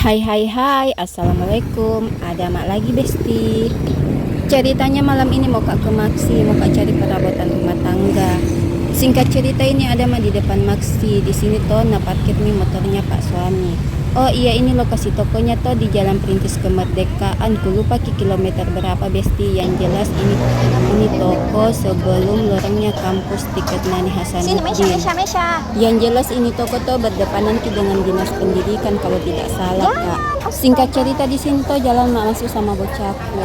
Hai hai hai, assalamualaikum. Ada mak lagi besti. Ceritanya malam ini mau kak ke Maksi, mau kak cari perabotan rumah tangga. Singkat cerita ini ada mak di depan Maksi. Di sini toh na parkir nih motornya pak suami. Oh iya ini lokasi tokonya toh di Jalan Perintis Kemerdekaan. Ku lupa kilometer berapa besti. Yang jelas ini toko sebelum lorongnya kampus Tiket Nani Sini Mesya, Hasanuddin. Mesya, Mesya. Yang jelas ini toko toh berdepanan dengan dinas pendidikan kalau tidak salah kak. Singkat cerita di sini toh jalan mak masuk sama bocahku.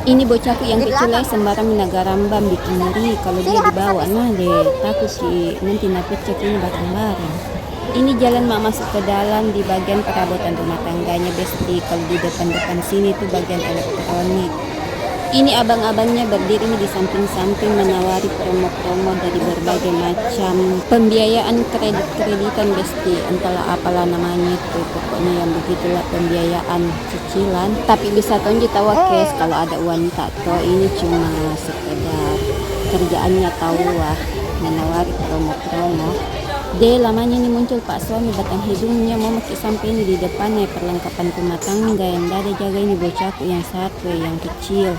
Ini bocahku yang Di kecil belakang. sembarang minagarambam bikin ngeri kalau Sini, dia habis, dibawa. habis. Nah deh takut sih nanti napet cek ini bareng-bareng. Ini jalan mak masuk ke dalam di bagian perabotan rumah tangganya besti. Kalau di depan-depan sini tuh bagian elektronik. Ini abang-abangnya berdiri ini di samping-samping menawari promo-promo dari berbagai macam pembiayaan kredit-kreditan besti. Entahlah apalah namanya itu. Pokoknya yang begitulah pembiayaan cicilan. Tapi bisa tonji tawa cash kalau ada wanita toh ini cuma sekedar kerjaannya tahu wah menawari promo-promo. Lamanya ini muncul pak suami batang hidungnya mau maki sampai ini di depannya perlengkapan rumah tangga yang ada jaga ini bocahku yang satu yang kecil.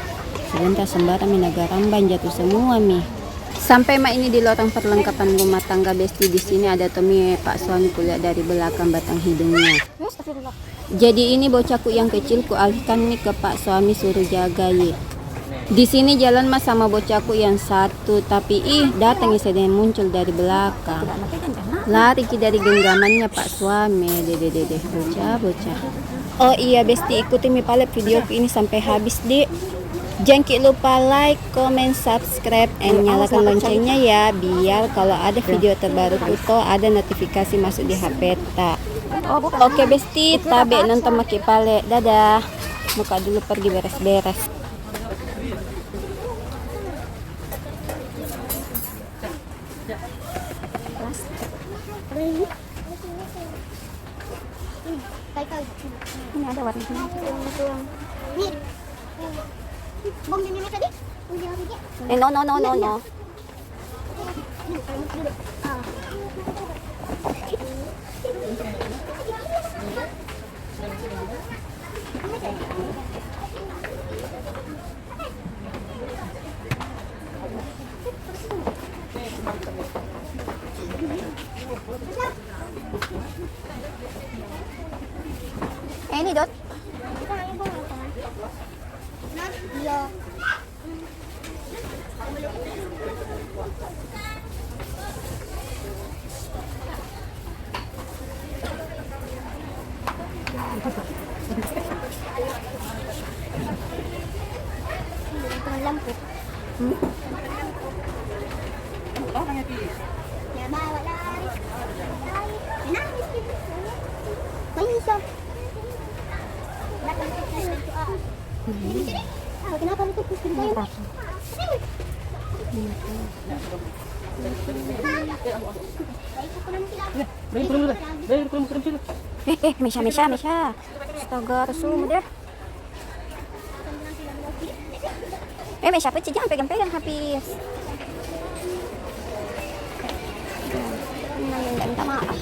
Sebentar sembarang minagaramban jatuh semua mi. Sampai mak ini di lorong perlengkapan rumah tangga besti di sini ada Tommy pak suami kulihat dari belakang batang hidungnya. Jadi ini bocahku yang kecil ku alihkan nih ke pak suami suruh jaga ye. Di sini jalan mas sama bocahku yang satu tapi datang sedang muncul dari belakang. Lari dari genggamannya pak suami. Dede bocah. Oh iya besti ikuti mi palet videoku ini sampai habis deh. Jangan lupa like, comment, subscribe, and nyalakan loncengnya ya biar kalau ada video terbaru tuh ada notifikasi masuk di HP ta. Oke besti, tabe nonton maki pale. Dadah. Muka dulu pergi beres-beres. Ini ada warna ini. Bong ini tadi. No. Ini dot. Lampu. Ya bawa lari. Nangis gitu. Bisa. Kenapa lu tuh pusing banget? Mesya. Astaga, Rasul deh. Mesya apa jangan pegang-pegang habis. Nggak minta maaf.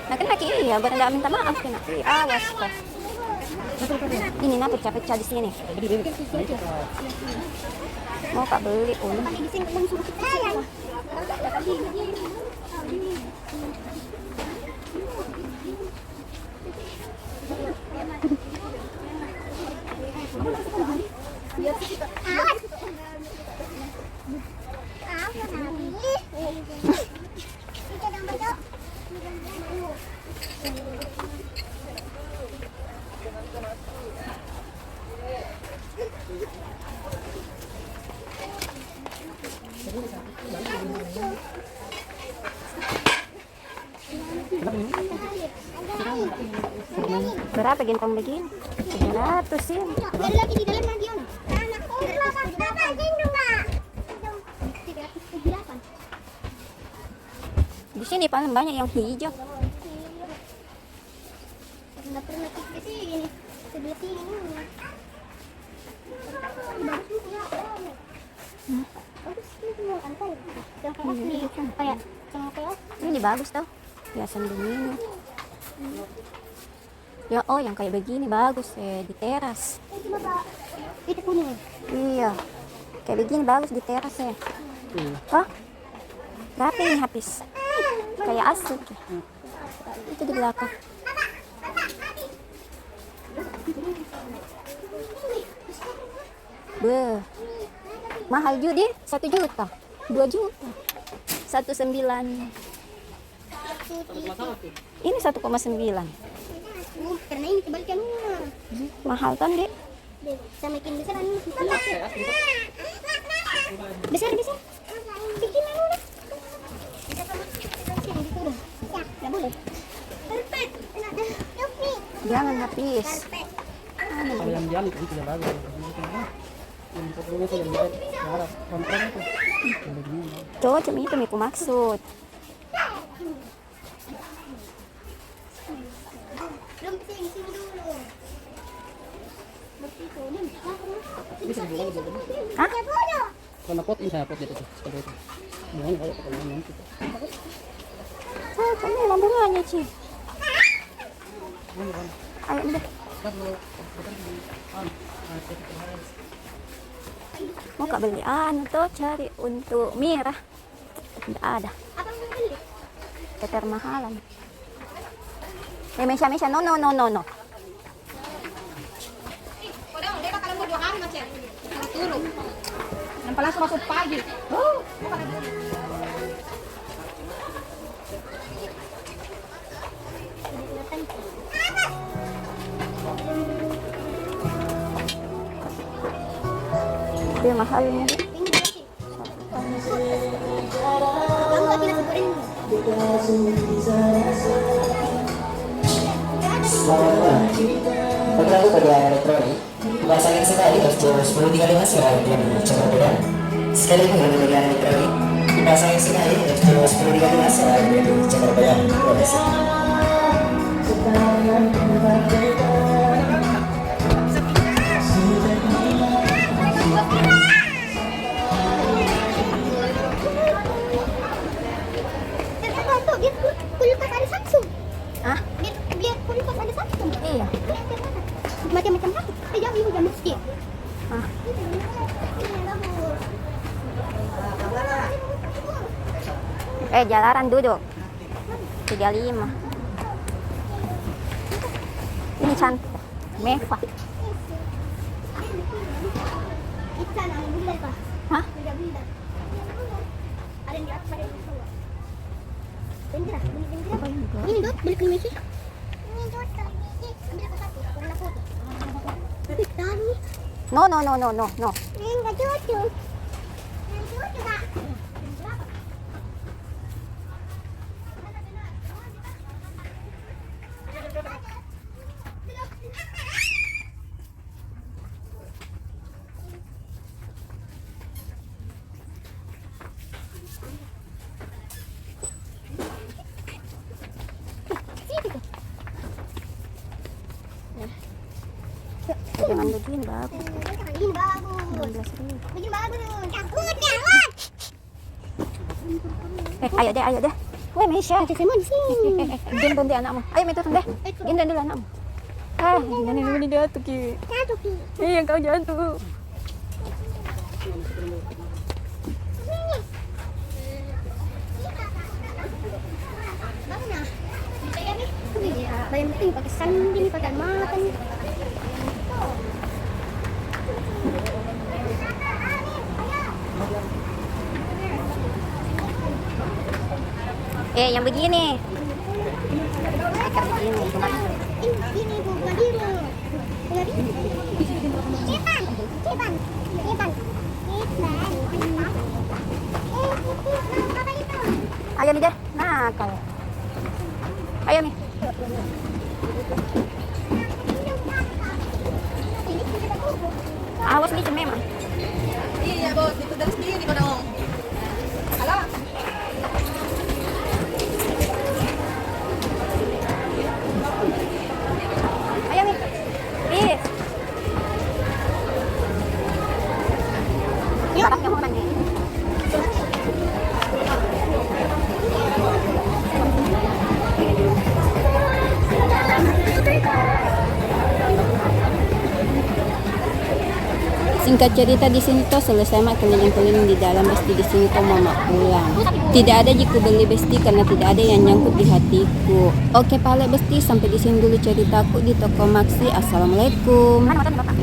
Nah kan laki iya, baru nggak minta maaf kena. Awas kok. Ini nah pecah-pecah di sini. Mau kak beli pun. Berapa gentong begini? 300 sih. Ada lagi di dalam lagi on. Di sini paling banyak yang hijau. Nggak pernah ke sini. Sebelah sini. Ini bagus tau. Hiasan begini. Ya, oh yang kayak begini bagus di teras. Itu Bapak. Itu kuning. Iya. Kayak begini bagus di teras ya. Oh. Berapa ini habis? Kayak asli. Itu di belakang. Beuh. Mahal juga deh, 1 juta, 2 juta, 1,9. Ini 1,9. Karena ini kebalikan Mahal kan dek? sama ikan besar ini. Besar besar. Bikin dulu. Nggak boleh. Perfect. Jangan habis. Kalau yang jali itu tidak bagus. Yang dulu itu yang lain. Harap kontrol itu. Coba cuma itu aku maksud. Belum sini dulu. Bisa dibuka juga. Hah? Kalau pot ini saya pot gitu seperti itu. Mohon kalau pakai yang itu. Oh, kamu lambungannya Ci. Ayo udah. Mau kak beli tuh cari untuk Mira. Tidak ada. Apa mau beli? Keter mahalan. Mesya no. Yang palas masuk pagi. Dia mahalnya. Kamu lagi nasi goreng. Paglago pada elektronik, masangin sekali Expo 1035 sekali coba beda. Sekali pun dengan media elektronik, dipasangin sekali Expo 1035 sekali coba beda. Ternyata tuh dia kulkas ada Samsung. Ah, Dia kulkas ada Samsung. iya. Macam-macam satu. Jam ibu jam meski. Ah, jalaran duduk. 35. Ini cantik. Mewah. Ikan yang bunda pak. Hah? Bunda. Ada yang di atas ada yang di bawah. Bendera, bendera apa ini? Ini dot beli ke Messi. Ini dot ambil aku satu warna putih. Tapi tadi No. ini nggak cocok. Yang cocok kak. Jangan begini bagus. Ini bagus. 16.000. Begini bagus. Takut jangan. Ayo deh. Weh, Mesya. Ada semua di sini. Gendong deh anakmu. Ayo metode deh. Gendong dulu anakmu. Ini dulu dia tuh Ki. Satu ki. Iya, kau jatuh. Mana? Saya nih. Bayang penting pakai sandi, pakai makan. Yang begini. Ikan begini. Ini bu, biru. Cepan. Apa itu? Ayo nih deh. Nakal. Ayo nih. Awas nih memang. Iya bos, itu dari sendiri kau dong. Alah. Ayo nih. Please. Sarapnya mau mandi. Singkat cerita di sini tuh selesai mak keliling-keliling di dalam besti di sini tuh mama pulang. Tidak ada jiku beli besti karena tidak ada yang nyangkut di hatiku. Oke pale besti sampai di sini dulu ceritaku di toko Maxi. Assalamualaikum. Mana motor bapak?